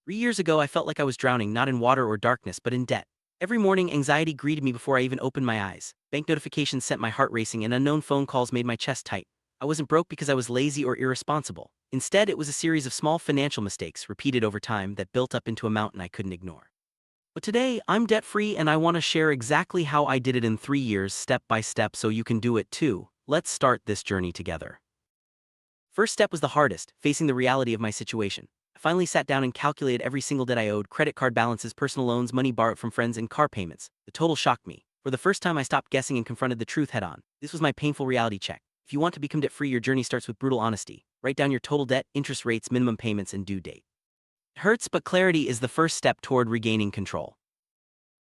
3 years ago, I felt like I was drowning, not in water or darkness, but in debt. Every morning, anxiety greeted me before I even opened my eyes. Bank notifications sent my heart racing, and unknown phone calls made my chest tight. I wasn't broke because I was lazy or irresponsible. Instead, it was a series of small financial mistakes repeated over time that built up into a mountain I couldn't ignore. But today, I'm debt-free, and I want to share exactly how I did it in 3 years, step by step, so you can do it too. Let's start this journey together. First step was the hardest, facing the reality of my situation. I finally sat down and calculated every single debt I owed: credit card balances, personal loans, money borrowed from friends, and car payments. The total shocked me. For the first time, I stopped guessing and confronted the truth head on. This was my painful reality check. If you want to become debt-free, your journey starts with brutal honesty. Write down your total debt, interest rates, minimum payments, and due date. It hurts, but clarity is the first step toward regaining control.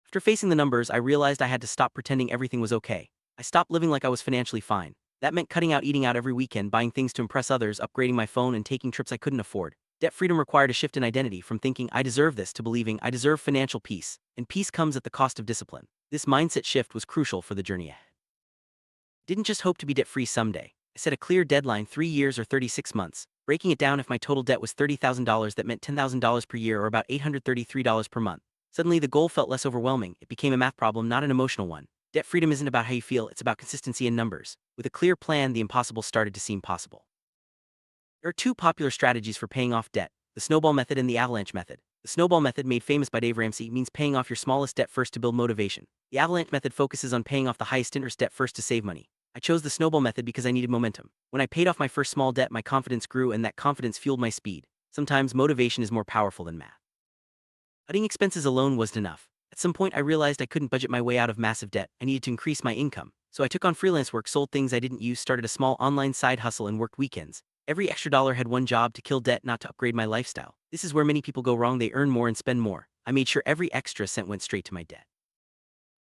After facing the numbers, I realized I had to stop pretending everything was okay. I stopped living like I was financially fine. That meant cutting out eating out every weekend, buying things to impress others, upgrading my phone, and taking trips I couldn't afford. Debt freedom required a shift in identity, from thinking I deserve this to believing I deserve financial peace, and peace comes at the cost of discipline. This mindset shift was crucial for the journey ahead. I didn't just hope to be debt-free someday. I set a clear deadline: 3 years or 36 months. Breaking it down, if my total debt was $30,000, that meant $10,000 per year, or about $833 per month. Suddenly, the goal felt less overwhelming. It became a math problem, not an emotional one. Debt freedom isn't about how you feel, it's about consistency in numbers. With a clear plan, the impossible started to seem possible. There are two popular strategies for paying off debt: the snowball method and the avalanche method. The snowball method, made famous by Dave Ramsey, means paying off your smallest debt first to build motivation. The avalanche method focuses on paying off the highest interest debt first to save money. I chose the snowball method because I needed momentum. When I paid off my first small debt, my confidence grew, and that confidence fueled my speed. Sometimes motivation is more powerful than math. Cutting expenses alone wasn't enough. At some point, I realized I couldn't budget my way out of massive debt. I needed to increase my income. So I took on freelance work, sold things I didn't use, started a small online side hustle, and worked weekends. Every extra dollar had one job: to kill debt, not to upgrade my lifestyle. This is where many people go wrong. They earn more and spend more. I made sure every extra cent went straight to my debt.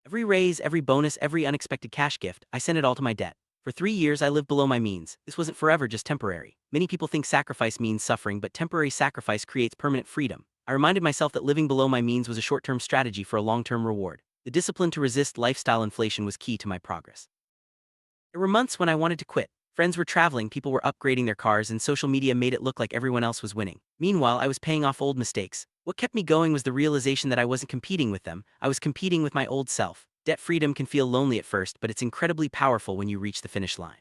Every raise, every bonus, every unexpected cash gift, I sent it all to my debt. For 3 years, I lived below my means. This wasn't forever, just temporary. Many people think sacrifice means suffering, but temporary sacrifice creates permanent freedom. I reminded myself that living below my means was a short-term strategy for a long-term reward. The discipline to resist lifestyle inflation was key to my progress. There were months when I wanted to quit. Friends were traveling, people were upgrading their cars, and social media made it look like everyone else was winning. Meanwhile, I was paying off old mistakes. What kept me going was the realization that I wasn't competing with them, I was competing with my old self. Debt freedom can feel lonely at first, but it's incredibly powerful when you reach the finish line.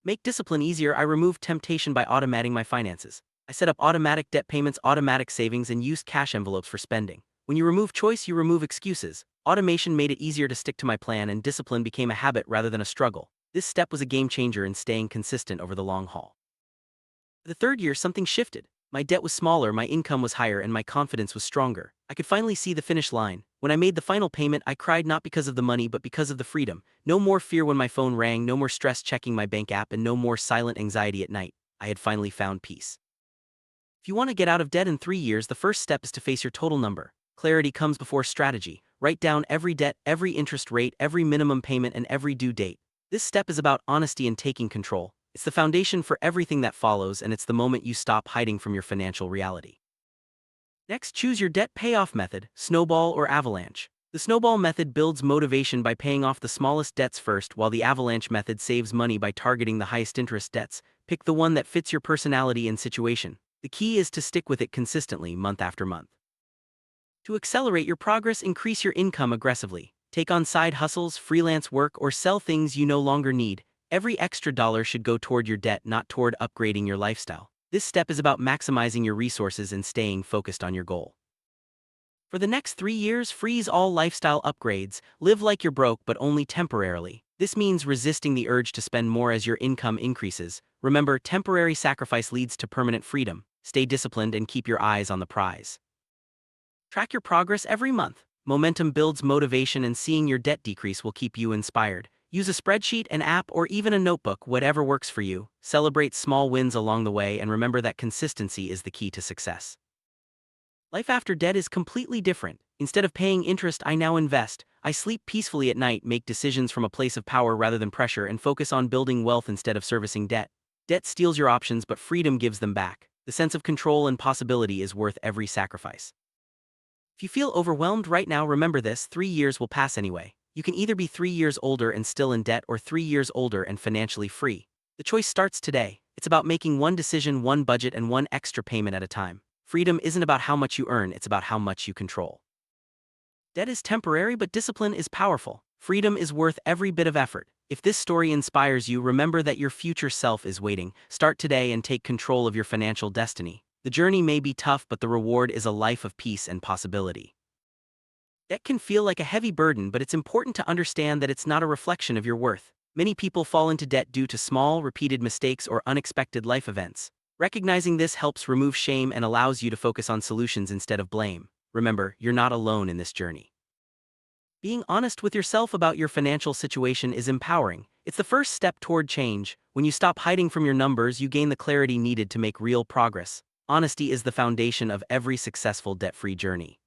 Make discipline easier. I removed temptation by automating my finances. I set up automatic debt payments, automatic savings, and used cash envelopes for spending. When you remove choice, you remove excuses. Automation made it easier to stick to my plan, and discipline became a habit rather than a struggle. This step was a game changer in staying consistent over the long haul. The third year, something shifted. My debt was smaller, my income was higher, and my confidence was stronger. I could finally see the finish line. When I made the final payment, I cried, not because of the money, but because of the freedom. No more fear when my phone rang, no more stress checking my bank app, and no more silent anxiety at night. I had finally found peace. If you want to get out of debt in 3 years, the first step is to face your total number. Clarity comes before strategy. Write down every debt, every interest rate, every minimum payment, and every due date. This step is about honesty and taking control. It's the foundation for everything that follows, and it's the moment you stop hiding from your financial reality. Next, choose your debt payoff method: snowball or avalanche. The snowball method builds motivation by paying off the smallest debts first, while the avalanche method saves money by targeting the highest interest debts. Pick the one that fits your personality and situation. The key is to stick with it consistently, month after month. To accelerate your progress, increase your income aggressively. Take on side hustles, freelance work, or sell things you no longer need. Every extra dollar should go toward your debt, not toward upgrading your lifestyle. This step is about maximizing your resources and staying focused on your goal. For the next 3 years, freeze all lifestyle upgrades. Live like you're broke, but only temporarily. This means resisting the urge to spend more as your income increases. Remember, temporary sacrifice leads to permanent freedom. Stay disciplined and keep your eyes on the prize. Track your progress every month. Momentum builds motivation, and seeing your debt decrease will keep you inspired. Use a spreadsheet, an app, or even a notebook, whatever works for you. Celebrate small wins along the way, and remember that consistency is the key to success. Life after debt is completely different. Instead of paying interest, I now invest. I sleep peacefully at night, make decisions from a place of power rather than pressure, and focus on building wealth instead of servicing debt. Debt steals your options, but freedom gives them back. The sense of control and possibility is worth every sacrifice. If you feel overwhelmed right now, remember this: 3 years will pass anyway. You can either be 3 years older and still in debt, or 3 years older and financially free. The choice starts today. It's about making one decision, one budget, and one extra payment at a time. Freedom isn't about how much you earn, it's about how much you control. Debt is temporary, but discipline is powerful. Freedom is worth every bit of effort. If this story inspires you, remember that your future self is waiting. Start today and take control of your financial destiny. The journey may be tough, but the reward is a life of peace and possibility. Debt can feel like a heavy burden, but it's important to understand that it's not a reflection of your worth. Many people fall into debt due to small, repeated mistakes or unexpected life events. Recognizing this helps remove shame and allows you to focus on solutions instead of blame. Remember, you're not alone in this journey. Being honest with yourself about your financial situation is empowering. It's the first step toward change. When you stop hiding from your numbers, you gain the clarity needed to make real progress. Honesty is the foundation of every successful debt-free journey.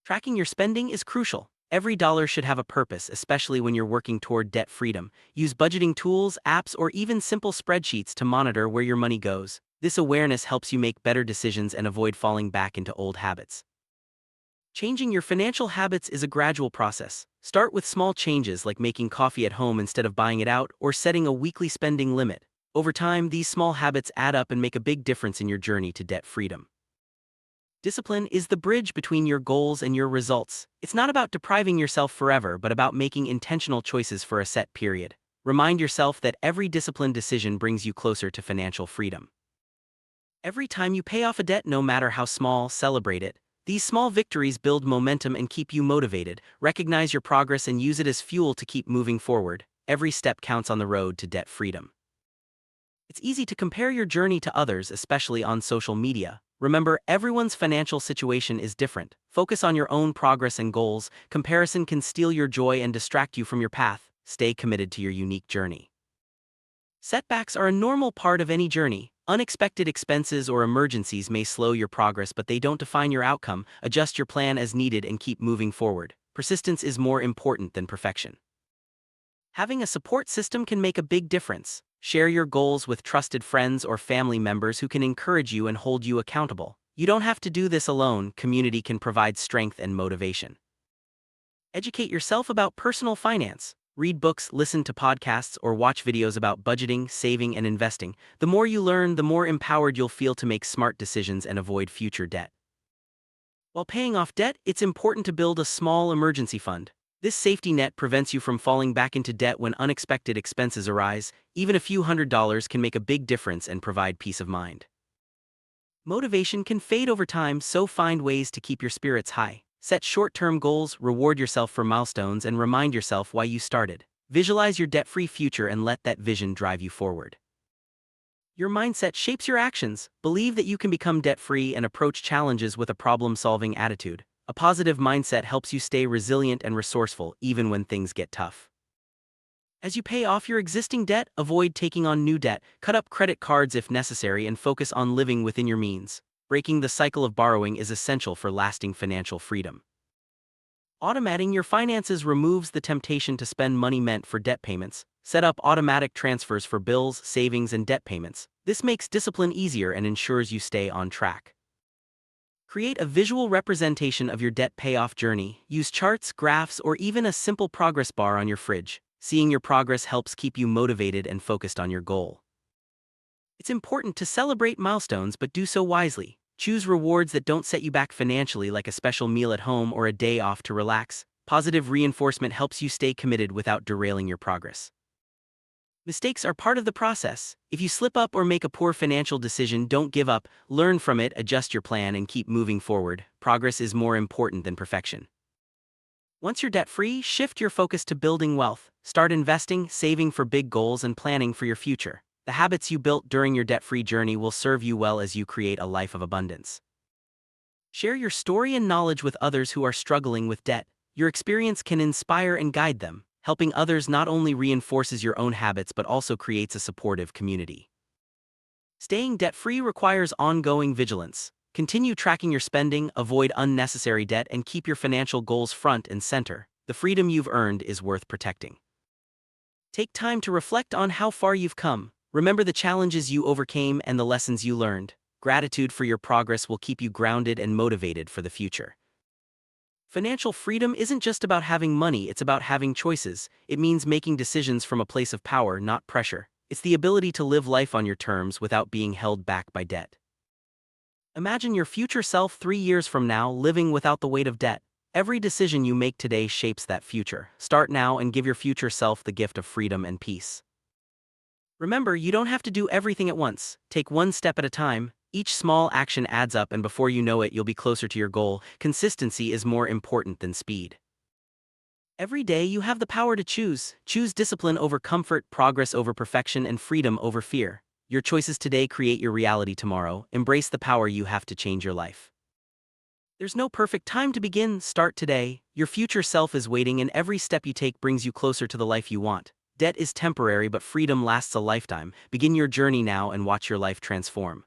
Tracking your spending is crucial. Every dollar should have a purpose, especially when you're working toward debt freedom. Use budgeting tools, apps, or even simple spreadsheets to monitor where your money goes. This awareness helps you make better decisions and avoid falling back into old habits. Changing your financial habits is a gradual process. Start with small changes like making coffee at home instead of buying it out or setting a weekly spending limit. Over time, these small habits add up and make a big difference in your journey to debt freedom. Discipline is the bridge between your goals and your results. It's not about depriving yourself forever, but about making intentional choices for a set period. Remind yourself that every disciplined decision brings you closer to financial freedom. Every time you pay off a debt, no matter how small, celebrate it. These small victories build momentum and keep you motivated. Recognize your progress and use it as fuel to keep moving forward. Every step counts on the road to debt freedom. It's easy to compare your journey to others, especially on social media. Remember, everyone's financial situation is different. Focus on your own progress and goals. Comparison can steal your joy and distract you from your path. Stay committed to your unique journey. Setbacks are a normal part of any journey. Unexpected expenses or emergencies may slow your progress, but they don't define your outcome. Adjust your plan as needed and keep moving forward. Persistence is more important than perfection. Having a support system can make a big difference. Share your goals with trusted friends or family members who can encourage you and hold you accountable. You don't have to do this alone. Community can provide strength and motivation. Educate yourself about personal finance. Read books, listen to podcasts, or watch videos about budgeting, saving, and investing. The more you learn, the more empowered you'll feel to make smart decisions and avoid future debt. While paying off debt, it's important to build a small emergency fund. This safety net prevents you from falling back into debt when unexpected expenses arise. Even a few $100s can make a big difference and provide peace of mind. Motivation can fade over time, so find ways to keep your spirits high. Set short-term goals, reward yourself for milestones, and remind yourself why you started. Visualize your debt-free future and let that vision drive you forward. Your mindset shapes your actions. Believe that you can become debt-free and approach challenges with a problem-solving attitude. A positive mindset helps you stay resilient and resourceful even when things get tough. As you pay off your existing debt, avoid taking on new debt, cut up credit cards if necessary, and focus on living within your means. Breaking the cycle of borrowing is essential for lasting financial freedom. Automating your finances removes the temptation to spend money meant for debt payments. Set up automatic transfers for bills, savings, and debt payments. This makes discipline easier and ensures you stay on track. Create a visual representation of your debt payoff journey. Use charts, graphs, or even a simple progress bar on your fridge. Seeing your progress helps keep you motivated and focused on your goal. It's important to celebrate milestones, but do so wisely. Choose rewards that don't set you back financially, like a special meal at home or a day off to relax. Positive reinforcement helps you stay committed without derailing your progress. Mistakes are part of the process. If you slip up or make a poor financial decision, don't give up. Learn from it, adjust your plan, and keep moving forward. Progress is more important than perfection. Once you're debt-free, shift your focus to building wealth. Start investing, saving for big goals, and planning for your future. The habits you built during your debt-free journey will serve you well as you create a life of abundance. Share your story and knowledge with others who are struggling with debt. Your experience can inspire and guide them. Helping others not only reinforces your own habits but also creates a supportive community. Staying debt-free requires ongoing vigilance. Continue tracking your spending, avoid unnecessary debt, and keep your financial goals front and center. The freedom you've earned is worth protecting. Take time to reflect on how far you've come. Remember the challenges you overcame and the lessons you learned. Gratitude for your progress will keep you grounded and motivated for the future. Financial freedom isn't just about having money, it's about having choices. It means making decisions from a place of power, not pressure. It's the ability to live life on your terms without being held back by debt. Imagine your future self 3 years from now living without the weight of debt. Every decision you make today shapes that future. Start now and give your future self the gift of freedom and peace. Remember, you don't have to do everything at once. Take one step at a time. Each small action adds up, and before you know it, you'll be closer to your goal. Consistency is more important than speed. Every day, you have the power to choose. Choose discipline over comfort, progress over perfection, and freedom over fear. Your choices today create your reality tomorrow. Embrace the power you have to change your life. There's no perfect time to begin. Start today. Your future self is waiting, and every step you take brings you closer to the life you want. Debt is temporary, but freedom lasts a lifetime. Begin your journey now and watch your life transform.